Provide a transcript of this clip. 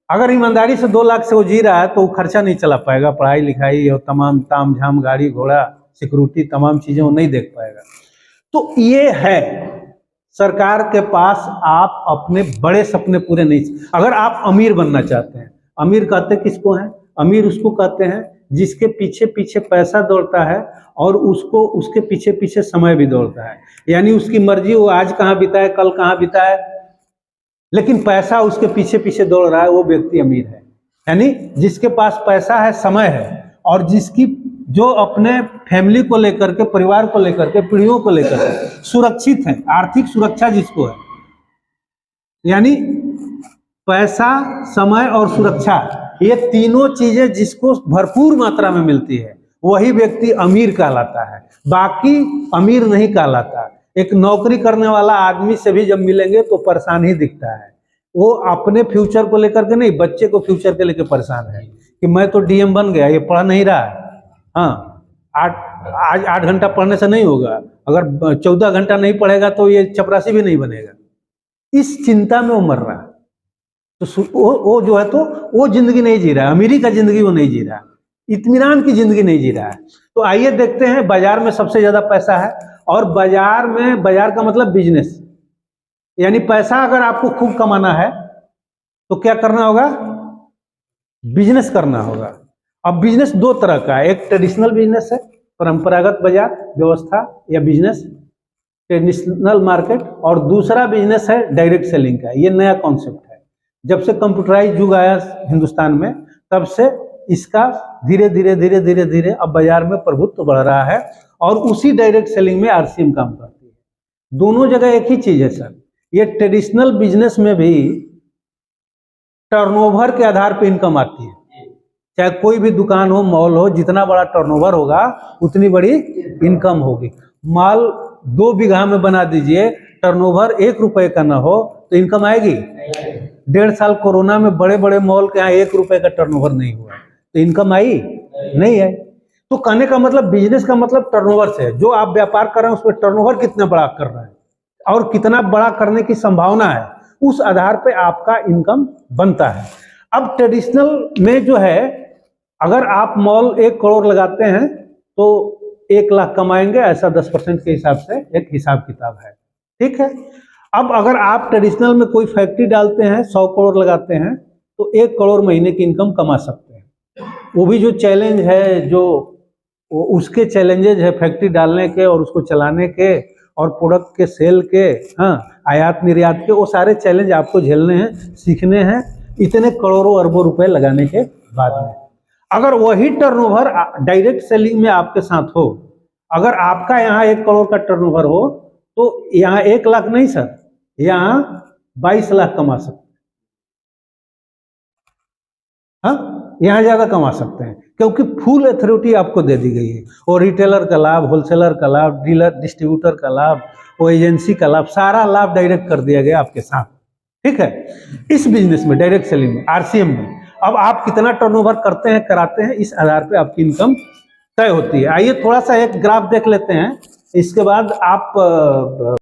अगर ईमानदारी से 2 लाख से वो जी रहा है तो वो खर्चा नहीं चला पाएगा, पढ़ाई लिखाई और तमाम ताम झाम, गाड़ी घोड़ा, सिक्योरिटी, तमाम चीजें वो नहीं देख पाएगा। तो ये है सरकार के पास, आप अपने बड़े सपने पूरे नहीं। अगर आप अमीर बनना चाहते हैं, अमीर कहते किसको हैं? अमीर उसको कहते हैं जिसके पीछे पीछे पैसा दौड़ता है और उसको उसके पीछे पीछे समय भी दौड़ता है, यानी उसकी मर्जी वो आज कहाँ बिताए, कल कहाँ बिताए, लेकिन पैसा उसके पीछे पीछे दौड़ रहा है, वो व्यक्ति अमीर है। यानी जिसके पास पैसा है, समय है, और जिसकी जो अपने फैमिली को लेकर के, परिवार को लेकर के, पीढ़ियों को लेकर के सुरक्षित है, आर्थिक सुरक्षा जिसको है, यानी पैसा, समय और सुरक्षा, ये तीनों चीजें जिसको भरपूर मात्रा में मिलती है, वही व्यक्ति अमीर कहलाता है, बाकी अमीर नहीं कहलाता। एक नौकरी करने वाला आदमी से भी जब मिलेंगे तो परेशान ही दिखता है, वो अपने फ्यूचर को लेकर के नहीं, बच्चे को फ्यूचर के लेकर परेशान है कि मैं तो डीएम बन गया, ये पढ़ नहीं रहा है। हाँ, 8 घंटा पढ़ने से नहीं होगा, अगर 14 घंटा नहीं पढ़ेगा तो ये चपरासी भी नहीं बनेगा। इस चिंता में वो मर रहा है। तो वो जो है तो वो जिंदगी नहीं जी रहा है, अमीरी का जिंदगी वो नहीं जी रहा है, इत्मीनान की जिंदगी नहीं जी रहा है। तो आइए देखते हैं, बाजार में सबसे ज्यादा पैसा है, और बाजार में, बाजार का मतलब बिजनेस, यानी पैसा अगर आपको खूब कमाना है तो क्या करना होगा? बिजनेस करना होगा। अब बिजनेस 2 तरह का है, एक ट्रेडिशनल बिजनेस है, परंपरागत बाजार व्यवस्था या बिजनेस, ट्रेडिशनल मार्केट, और दूसरा बिजनेस है डायरेक्ट सेलिंग का। ये नया कॉन्सेप्ट है, जब से कंप्यूटराइज युग आया हिंदुस्तान में, तब से इसका धीरे धीरे धीरे धीरे धीरे अब बाजार में प्रभुत्व बढ़ रहा है, और उसी डायरेक्ट सेलिंग में आरसीएम काम करती है। दोनों जगह एक ही चीज है सर। ये ट्रेडिशनल बिजनेस में भी टर्नओवर के आधार पर इनकम आती है, चाहे कोई भी दुकान हो, मॉल हो, जितना बड़ा टर्नओवर होगा उतनी बड़ी इनकम होगी। माल 2 बीघा में बना दीजिए, टर्नओवर 1 रुपए का ना हो तो इनकम आएगी? 1.5 साल कोरोना में बड़े बड़े मॉल के यहाँ 1 रुपए का टर्नओवर नहीं हुआ, तो इनकम आई? नहीं है। तो कहने का मतलब, बिजनेस का मतलब टर्नओवर से है। जो आप व्यापार कर रहे हैं उसमें टर्नओवर कितना बड़ा कर रहे हैं और कितना बड़ा करने की संभावना है, उस आधार पे आपका इनकम बनता है। अब ट्रेडिशनल में जो है, अगर आप मॉल 1 करोड़ लगाते हैं तो 1 लाख कमाएंगे, ऐसा 10% के हिसाब से एक हिसाब किताब है, ठीक है। अब अगर आप ट्रेडिशनल में कोई फैक्ट्री डालते हैं, 100 करोड़ लगाते हैं, तो 1 करोड़ महीने की इनकम कमा सकते हैं। वो भी जो चैलेंज है, जो उसके चैलेंजेज है फैक्ट्री डालने के और उसको चलाने के और प्रोडक्ट के सेल के, हाँ, आयात निर्यात के, वो सारे चैलेंज आपको झेलने हैं, सीखने हैं, इतने करोड़ों अरबों रुपए लगाने के बाद में। अगर वही टर्नओवर डायरेक्ट सेलिंग में आपके साथ हो, अगर आपका यहाँ 1 करोड़ का टर्नओवर हो, तो यहाँ 1 लाख नहीं सर, यहाँ 22 लाख कमा सकते हैं। हाँ, यहाँ ज्यादा कमा सकते हैं, क्योंकि फुल अथॉरिटी आपको दे दी गई है। और रिटेलर का लाभ, होलसेलर का लाभ, डीलर डिस्ट्रीब्यूटर का लाभ, वो एजेंसी का लाभ, सारा लाभ डायरेक्ट कर दिया गया आपके साथ, ठीक है। इस बिजनेस में, डायरेक्ट सेलिंग में, आरसीएम में, अब आप कितना टर्नओवर करते हैं, कराते हैं, इस आधार पे आपकी इनकम तय होती है। आइए थोड़ा सा एक ग्राफ देख लेते हैं, इसके बाद आप